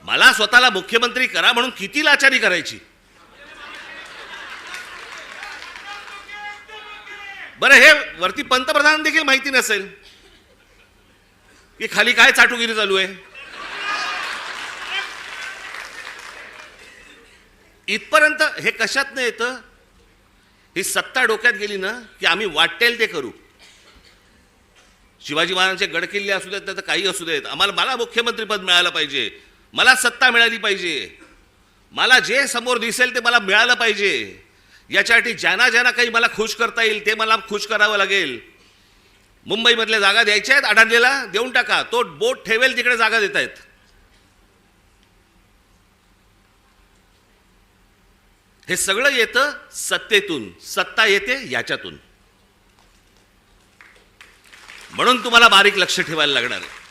मला स्वतःला मुख्यमंत्री करा म्हणून किती लाचारी करायची? बरं, हे वरती पंतप्रधान देखील माहिती नसेल की खाली काय चाटुगिरी चालू आहे. इथपर्यंत हे कशात येतं? ही सत्ता डोक्यात गेली ना की आम्ही वाटेल ते करू. शिवाजी महाराजांचे गडकिल्ले असू देत, तर काही असू देत, मला मुख्यमंत्रीपद मिळालं पाहिजे, मला सत्ता मिळाली पाहिजे, मला जे समोर दिसेल ते मला मिळालं पाहिजे. याच्यासाठी ज्यांना ज्यांना काही मला खुश करता येईल ते मला खुश करावं लागेल. मुंबईमधल्या जागा द्यायच्या आहेत, अडाणलेला देऊन टाका, तो बोट ठेवेल तिकडे जागा देत आहेत. हे सगळं येतं सत्तेतून, सत्ता येते याच्यातून. म्हणून तुम्हाला बारीक लक्ष ठेवायला लागणार आहे.